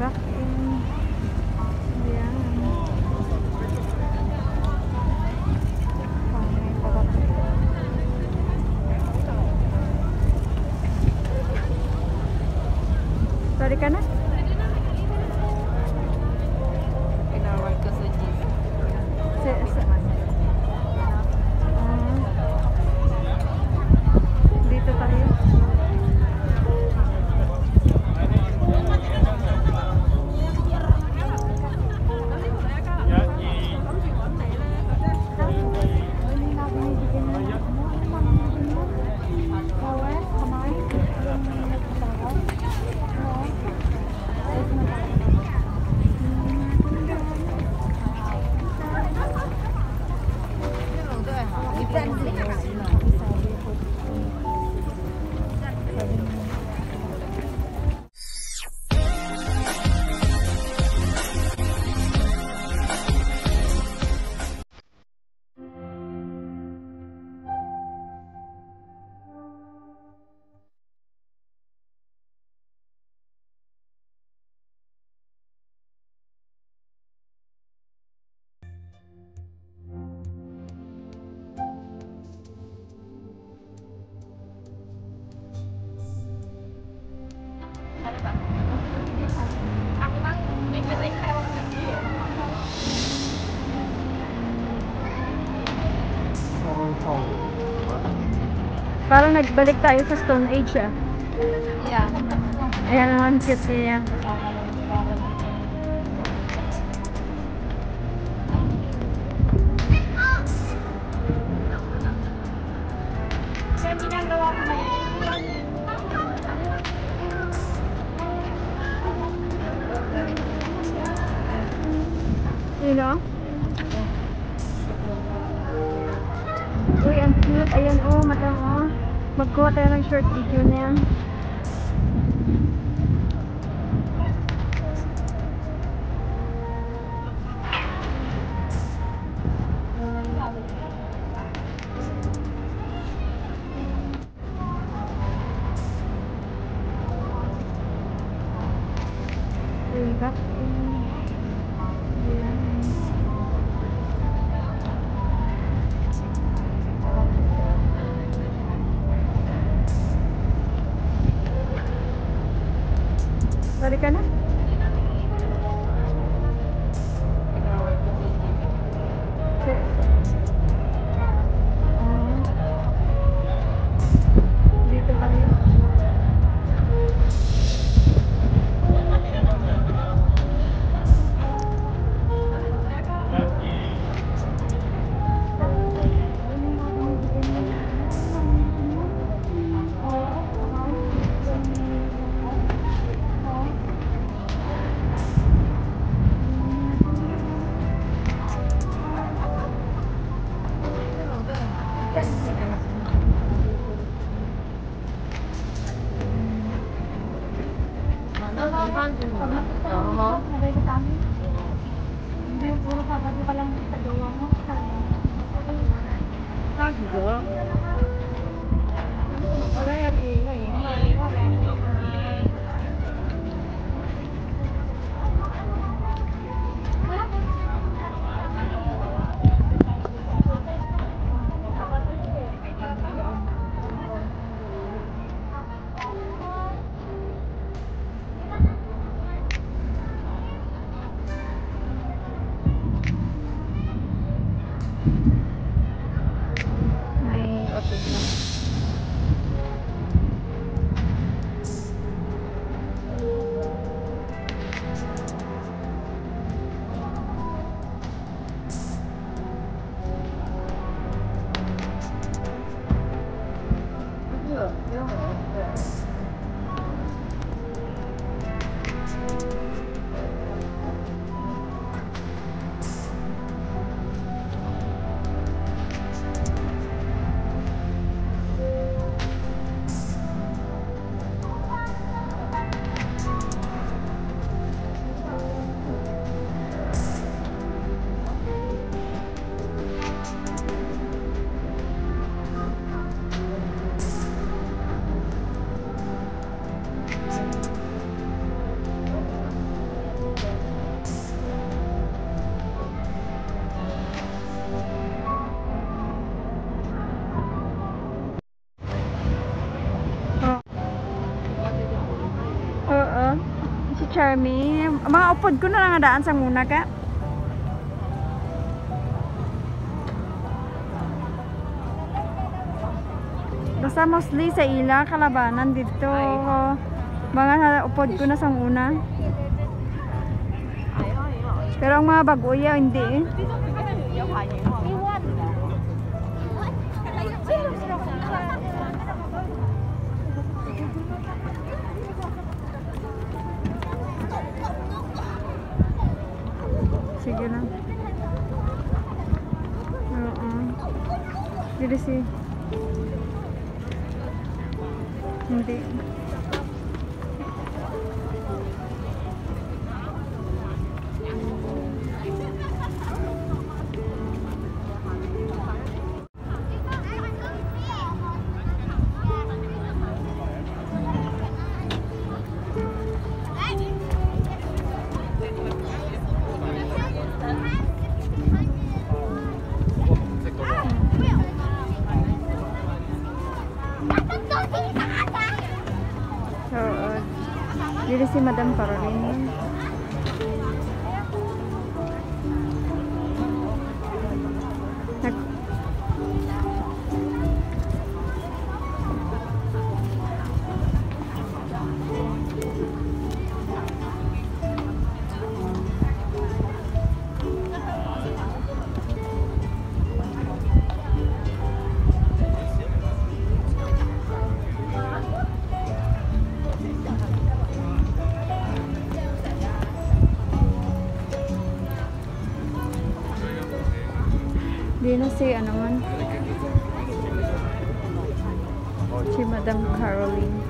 back in. Ayan. Sorry ka na? Pinawag ko sa jeep. Dito tayo. Parang nagbalik tayo sa Stone Age ah. Yeah. Ayan naman kasi yan. You know? Uy, ang cute. Ayan, oh, matang, oh. Magkuha tayo ng short video na yan. Back in. Balik ka na? Dito tayo. Hindi, puro sabado ka lang sa gawa mo. Wala yung ingay. Charmy. Mga upod ko na lang daan sa muna ka. Basta mostly sa ila, kalabanan dito. Mga upod ko na sa muna. Pero ang mga baguya, hindi eh. Sige lang. Oo. Dili si. Hindi. Dili si Madam Caroline. Di na si ano man. Si Madam Caroline.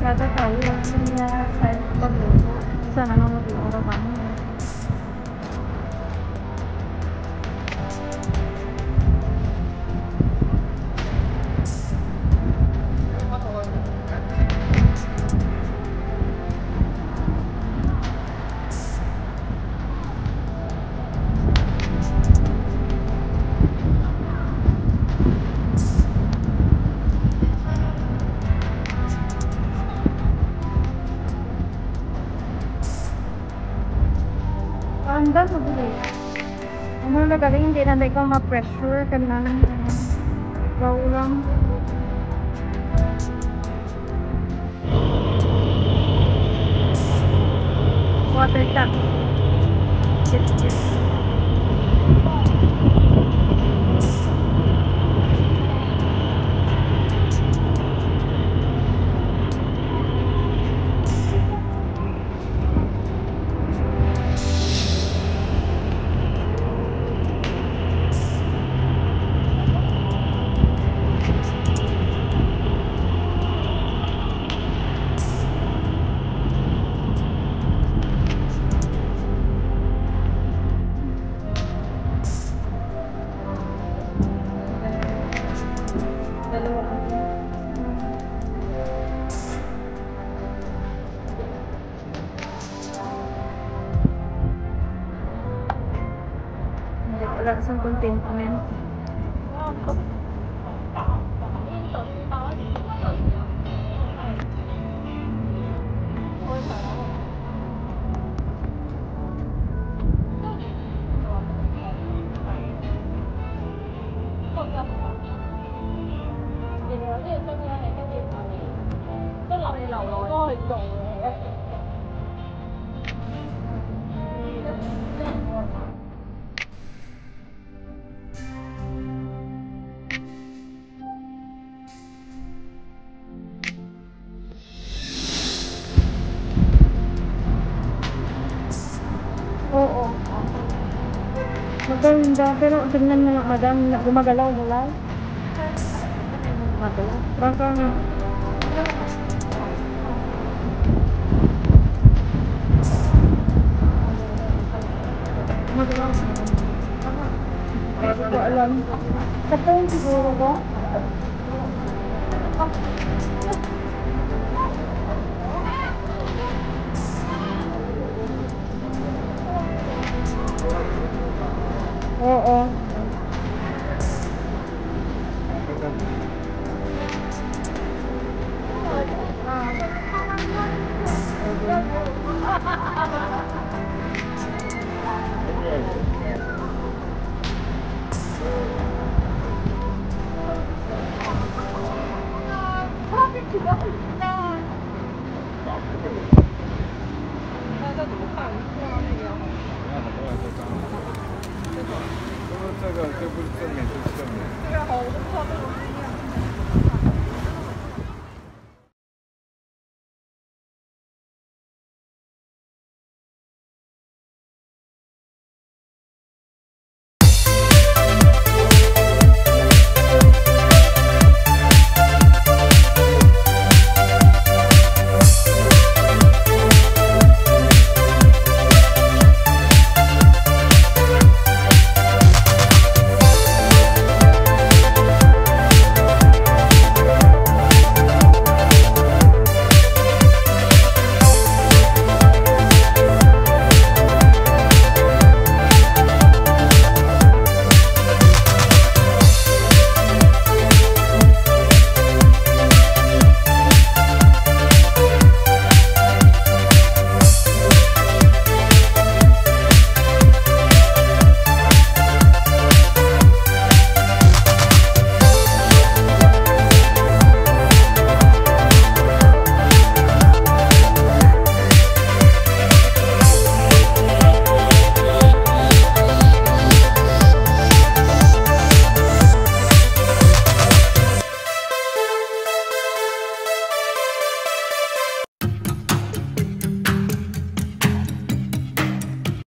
Kada tahu yang punya saya perlu sana nomor orang kamu. Anda mabuhay. Ano nagaling hindi na ko ma-pressure ka na baulang. Water tap. Yes. Wala sa contentment. Oo. Maganda, pero tingnan mo nga, madam, gumagalaw mula. Baka nga. Magalaw. Hindi ko alam. Katong siguro ko. Oo.这不是正面，这是正面。这个好，我都不知道这种是